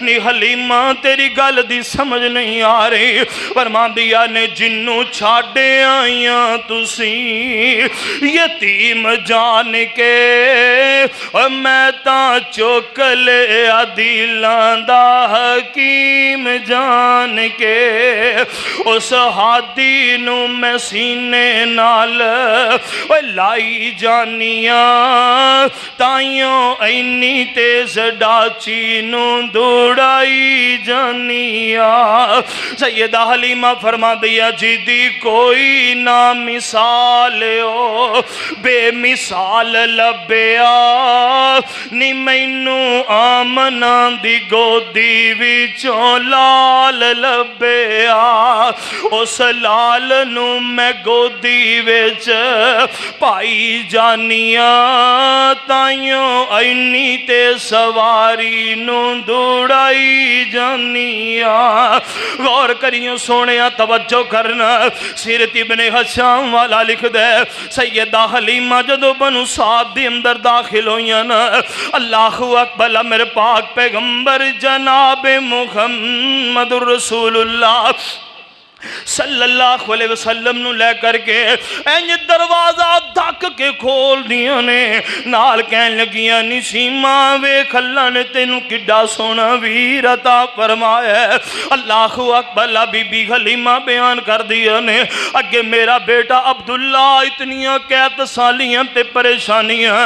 نی حلیمہ تیری گل دی سمجھ نہیں آ رہی فرمان دیا نے جنوں چھاڑے آئیاں تسی یتیم جان کے اور میں تا چوک لے عدیلان دا حکیم جان کے اس حادی نو میں سینے نال لائی جانیاں تائیوں اینی تیز ڈاچی نو دوڑائی جانیاں سیدہ حلیمہ فرما دیا جیدی کوئی نہ مثال ہو بے مثال لبیا نی مینو آمنہ دی گودی وچوں لال لبیا اس لال نو میں گودی وچ پائی جانیاں تائیوں اینی تے سواری نو دوڑائی جانیاں غور کریوں سونیا توجہ کرنا سیرت ابن حشام والا لکھ دے سیدہ حلیمہ جدو بنو سعد دی اندر داخل ہوئیاں نا اللہ اکبر میرے پاک پیغمبر جناب محمد رسول اللہ صلی اللہ علیہ وسلم نو لے کر کے اینج دروازہ دھک کے کھول دیا نے نال کہن لگیاں نسیمہ ویکھ اللہ نے تینوں کڈا سونا ویر عطا فرمایا ہے اللہ اکبر بی بی حلیمہ بیان کر دیا نے اگے میرا بیٹا عبداللہ اتنیاں قید سالیاں تے پریشانیاں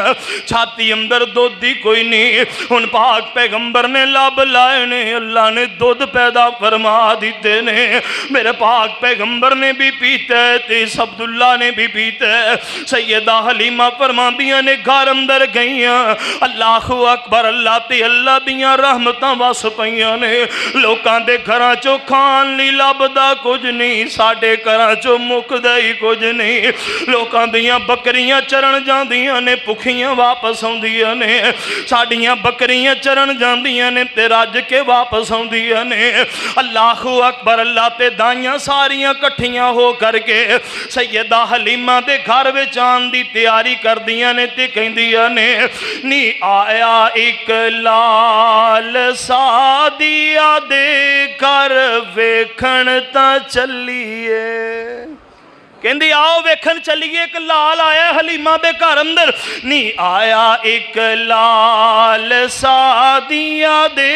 چھاتی اندر دودھ دی کوئی نہیں ان پاک پیغمبر نے لب لائے نے اللہ نے دودھ پیدا فرما دیتے نے میرے پاک پیغمبر نے بھی پیتے تے عبداللہ نے بھی پیتے سیدہ حلیمہ فرماندیاں نے گھر اندر گئیاں اللہ اکبر اللہ تے اللہ دیاں رحمتاں وس پئیاں نے لوکاں دے گھراں چوں کھان لی لبدا کچھ نہیں ساڈے گھراں چوں مکدا ہی کچھ نہیں لوکاں دیاں بکریاں چرن جاندیاں نے بھکھیاں واپس آندیاں نے ساڈیاں بکریاں چرن جاندیاں نے تے رج کے واپس آندیاں نے اللہ اکبر اللہ تے دائیاں ساریاں کٹھیاں ہو کر کے سیدہ حلیمہ دے گھر وچ آن دی تیاری کر دیاں نے تے کہندیاں نے نی آیا ایک لال سادیا دے گھر ویکھن تا چلیے کہندی آؤ ویکھن چلیے ایک لال آیا حلیمہ دے گھر اندر نی آیا ایک لال سادیا دے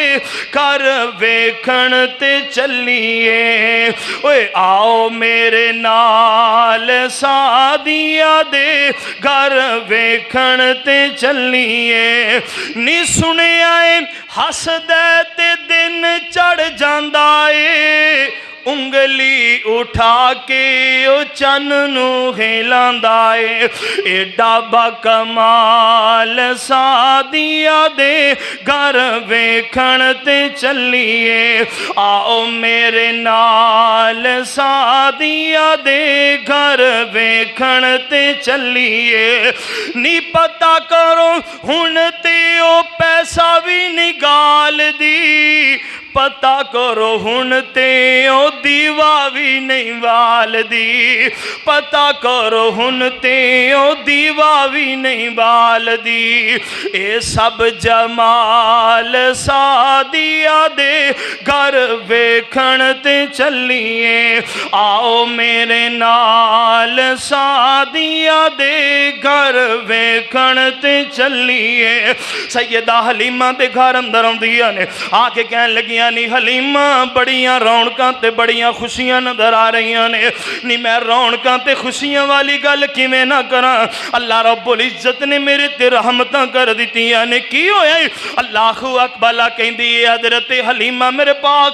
گھر ویکھن تے چلیے اوے آؤ میرے نال سادیا دے گھر ویکھن تے چلیے نی سنے آئے ہس دے تے دن چڑھ جاندہ اے ਉਂਗਲੀ ਉਠਾ ਕੇ ਉਹ ਚੰਨ ਨੂੰ ਹਿਲਾਂਦਾ ਏ। ਏਡਾ ਬਕਮਾਲ ਸਾਦੀਆਂ ਦੇ ਘਰ ਵੇਖਣ ਤੇ ਚੱਲੀਏ। ਆਓ ਮੇਰੇ ਨਾਲ ਸਾਦੀਆਂ ਦੇ ਘਰ ਵੇਖਣ ਤੇ ਚੱਲੀਏ। ਨੀ ਪਤਾ ਕਰੋ ਹੁਣ ਤੇ ਉਹ ਪੈਸਾ ਵੀ ਨਹੀਂ ਗਾਲਦੀ, ਪਤਾ ਕਰੋ ਹੁਣ ਤੇ ਉਹ ਦੀਵਾ ਵੀ ਨਹੀਂ ਬਾਲਦੀ, ਪਤਾ ਕਰੋ ਹੁਣ ਤੇ ਉਹ ਦੀਵਾ ਵੀ ਨਹੀਂ ਬਾਲਦੀ। ਇਹ ਸਭ ਜਮਾਲ ਸਾਦੀਆਂ ਦੇ ਘਰ ਵੇਖਣ ਤੇ ਚੱਲੀਏ। ਆਓ ਮੇਰੇ ਨਾਲ ਸਾਦੀਆਂ ਦੇ ਘਰ ਵੇਖਣ ਤੇ ਚੱਲੀਏ। ਸੈਯਦਾ ਹਲੀਮਾ ਦੇ ਘਰ ਅੰਦਰ ਆਉਂਦੀਆਂ ਨੇ, ਆ ਕੇ ਕਹਿਣ ਲੱਗੀਆਂ ਨੀ ਹਲੀਮਾ ਬੜੀਆਂ ਰੌਣਕਾਂ ਤੇ ਬੜੀਆਂ ਖੁਸ਼ੀਆਂ ਨਜ਼ਰ ਆ ਰਹੀਆਂ ਨੇ। ਨੀ ਮੈਂ ਰੌਣਕਾਂ ਤੇ ਖੁਸ਼ੀਆਂ ਵਾਲੀ ਗੱਲ ਕਿਵੇਂ ਨਾ ਕਰਾਂ, ਅੱਲਾਹ ਰੱਬੁਲ ਇੱਜ਼ਤ ਨੇ ਮੇਰੇ ਤੇ ਰਹਿਮਤਾਂ ਕਰ ਦਿੱਤੀਆਂ ਨੇ। ਕੀ ਹੋਇਆ? ਅੱਲਾਹੁ ਅਕਬਰ ਕਹਿੰਦੀ ਹੈ ਹਜ਼ਰਤ ਹਲੀਮਾ ਮੇਰੇ ਪਾਕ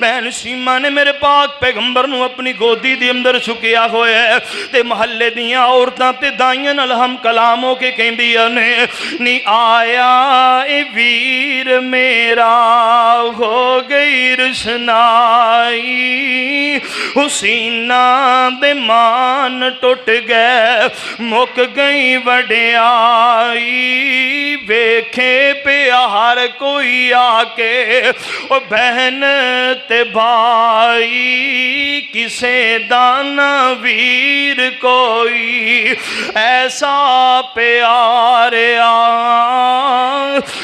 ਭੈਣ ਸੀਮਾ ਨੇ ਮੇਰੇ ਪਾਕ ਪੈਗੰਬਰ ਨੂੰ ਆਪਣੀ ਗੋਦੀ ਦੇ ਅੰਦਰ ਚੁੱਕਿਆ ਹੋਇਆ ਤੇ ਮੁਹੱਲੇ ਦੀਆਂ ਔਰਤਾਂ ਤੇ ਦਾਈਆਂ ਨਾਲ ਹਮ ਕਲਾਮ ਹੋ ਕੇ ਕਹਿੰਦੀਆਂ ਨੇ ਨੀ ਆਇਆ ਇਹ ਵੀਰ ਮੇਰਾ ਹੋ ਗਈ ਰੁਸ਼ਨਾਈ, ਹੁਸੀਨਾ ਦੇ ਮਾਨ ਟੁੱਟ ਗਏ ਮੁੱਕ ਗਈ ਵਡਿਆਈ। ਵੇਖੇ ਪਿਆ ਹਰ ਕੋਈ ਆ ਕੇ ਉਹ ਬਹਿਨ ਤੇ ਭਾਈ, ਕਿਸੇ ਦਾ ਨਾ ਵੀਰ ਕੋਈ ਐਸਾ ਪਿਆਰਿਆ,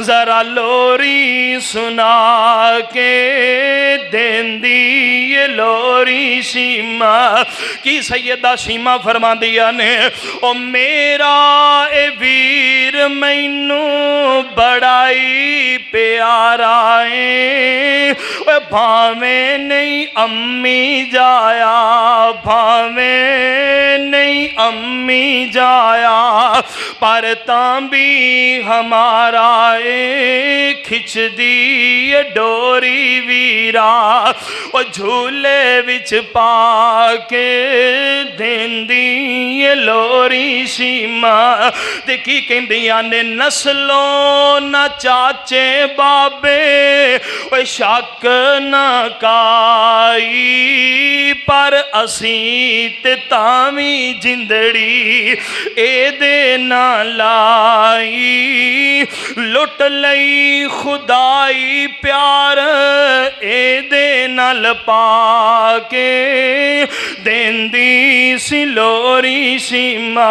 ذرا لوری سنا کے دیندی یہ لوری شیما کی سیدہ شیما فرما دیا نے او میرا اے ویر مینو بڑائی پیارا ہے بھاویں نہیں امی جایا بھاویں نہیں امی جایا پر تاں بھی ہمارا اے کھچ دی ڈوری ویرا او جھولے وچ پا کے دیندی لوری شیما دیکھی کہندیاں نے نسلوں نہ چاچے بابے او شک نہ کائی پر اسیں تے تاویں جندڑی اے دے نہ لائی لٹ لئی خدائی پیار اے دے نال پا کے دیندی سی لوری شیما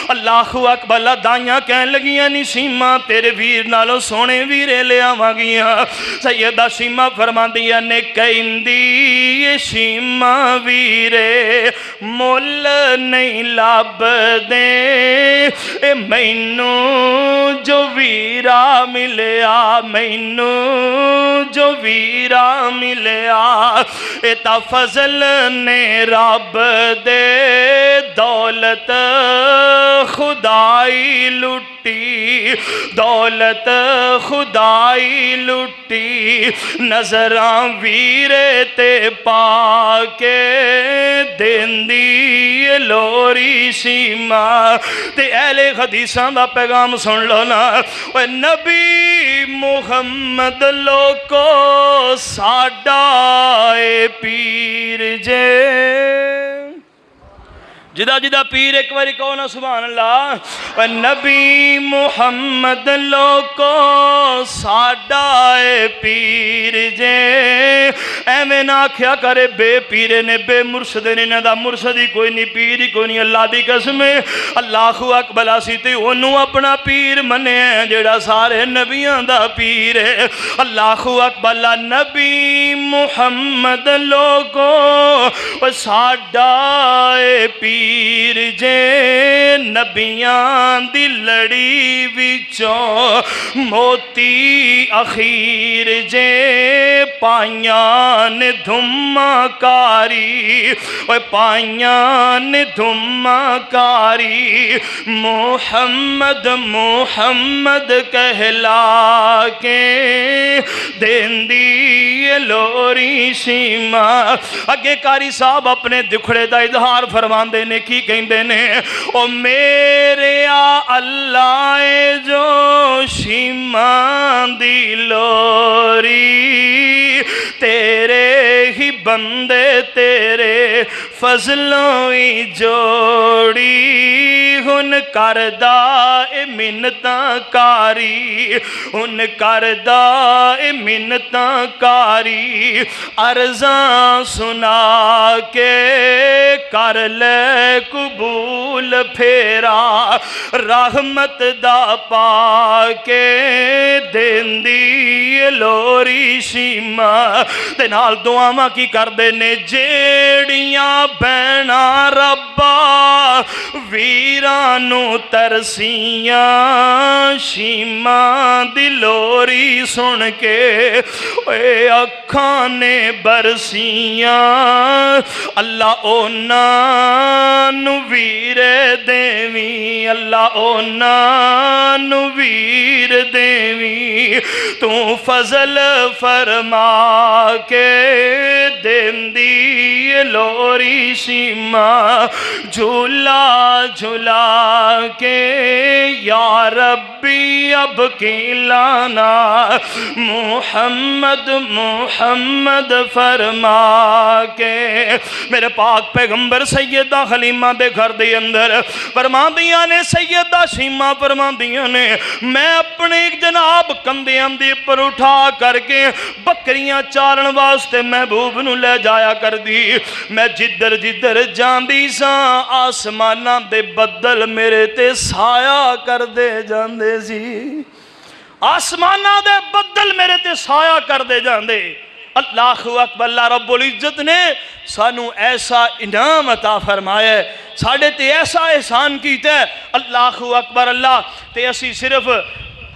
اللہ اکبر دائیاں کہن لگیاں نی شیما تیرے ویر نالوں سونے ویرے لے آواں گیاں سیدہ شیما فرما دیا نے کہندی شیما ویرے مول نہیں لب دے اے مینو جو ویرا ملیا مینو جو ویرا ملیا اے تا فضل نے رب دے دولت خدائی لٹی دولت خدائی لٹی نظراں ویرے تے پا کے دیندی لوری شیما تے اہل حدیثاں دا پیغام سن لو نا اے نبی محمد لوکو ساڈا اے پیر جے جدا جدا پیر ایک باری کہو نا سبحان اللہ نبی محمد لوکو ساڈا اے پیر جے ایویں نہ آکھیا کرے بے پیرے نے بے مرشد نے نہ دا مرشدی کوئی نہیں پیری کوئی نہیں اللہ دی قسم اللہ اکبر اسی تے اونوں اپنا پیر منے جڑا سارے نبیاں دا پیر ہے اللہ اکبر نبی محمد لوکو ساڈا اے پیر جے نبیاں دی لڑی وچوں موتی اخیر جے پائیاں نے دھما کاری پائیاں نے دھما کاری محمد محمد کہلا کے دیندی لوری شیما اگے کاری صاحب اپنے دکھڑے دا اظہار فرماندے نے کی کہندے نے او میرے اللہ جو شیما دی لوری تیرے ہی بندے تیرے فضلوں ہی جوڑی ہن کردہ اے منتاں کاری ہن کردہ اے منتاں کاری عرضاں سنا کے کر لے قبول پھیرا رحمت دا پا کے دیندی لوری شیما تے نال دعاواں کی کر دے نے جیڑیاں بہنا ربا ویرانو ترسیاں شیما دی لوری سن کے اے اکھاں نے برسیاں اللہ اونا نو ویر دیویں اللہ اونا نو ویر دیویں تو فضل فرما کے دیندی لوری شیما جھولا جھولا کے یا ربی اب کھلانا محمد محمد فرما کے میرے پاک پیغمبر سیدہ حلیمہ دے گھر دے اندر فرمان دیاں نے سیدہ شیما فرمان دیاں نے میں اپنے ایک جناب کندیاں دی پر اٹھا کر کے بکریاں چارن واسطے محبوب نو لے جایا کر دی میں جدر جدر جاندی سا آسمانہ دے بدل میرے تے سایہ کر دے جاندے سی آسمانہ دے بدل میرے تے سایہ کر دے جاندے۔ اللہ اکبر، اللہ رب العزت نے سانو ایسا انعام عطا فرمایا ہے، ساڑھے تے ایسا احسان کیتا ہے، اللہ اکبر اللہ، تے اسی صرف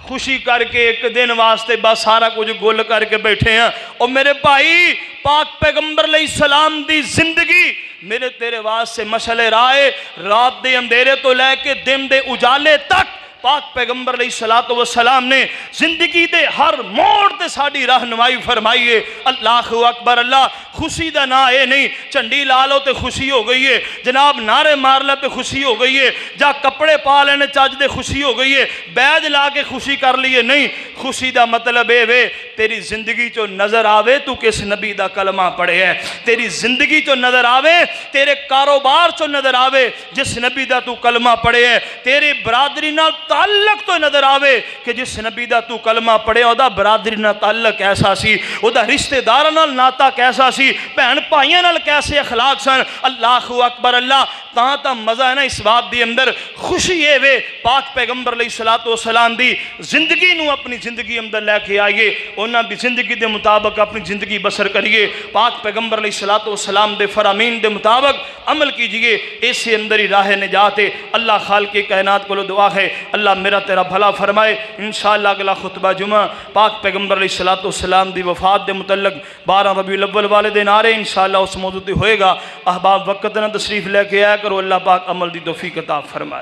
خوشی کر کے ایک دن واسطے بس سارا کچھ گل کر کے بیٹھے ہیں۔ اور میرے بھائی، پاک پیغمبر علیہ السلام دی زندگی میرے تیرے واسطے مشعل رائے، رات دے اندھیرے تو لے کے دن دے اجالے تک پاک پیغمبر علیہ السلام نے زندگی دے ہر موڑ تے ساڑی رہنمائی فرمائیے۔ اللہ اکبر اللہ، خوشی دا نا اے نہیں چنڈی لالو تے خوشی ہو گئی ہے، جناب نعرے مار لے تے خوشی ہو گئی ہے، جا کپڑے پا لینے چاج دے خوشی ہو گئی ہے، بیج لا کے خوشی کر لیے نہیں۔ خوشی دا مطلب اے وے تیری زندگی چو نظر آوے تو کس نبی دا کلمہ پڑھے ہے، تیری زندگی چو نظر آوے، تیرے کاروبار چو نظر آوے جس نبی دا تو کلمہ پڑھے ہے، تیری برادری نال تعلق تو نظر آوے کہ جس نبی دا تو کلمہ پڑھے او دا برادری نال تعلق کیسا سی، او دا رشتہ دار نال ناتا کیسا سی، بہن پائیاں نال کیسے اخلاق سن۔ اللہ اکبر اللہ، تا مزہ ہے نا اس بات دی اندر، خوشی ہے وے پاک پیغمبر علیہ السلام دی زندگی نو اپنی زندگی اندر لے کے آئیے، انہاں دی زندگی دے مطابق اپنی زندگی بسر کریے، پاک پیغمبر علیہ السلام دے فرامین دے مطابق عمل کیجئے، اس سے اندر ہی راہ نجات ہے۔ اللہ خالق کائنات کو دعا ہے اللہ میرا تیرا بھلا فرمائے۔ انشاءاللہ اگلا خطبہ جمعہ پاک پیغمبر علیہ السلام دی وفات دے متعلق 12 ربیع الاول والے دن آ رہے انشاءاللہ اس موضوع تے ہوئے گا۔ احباب وقت نہ تشریف لے کے آیا کرو، اللہ پاک عمل دی توفیق عطا فرمائے۔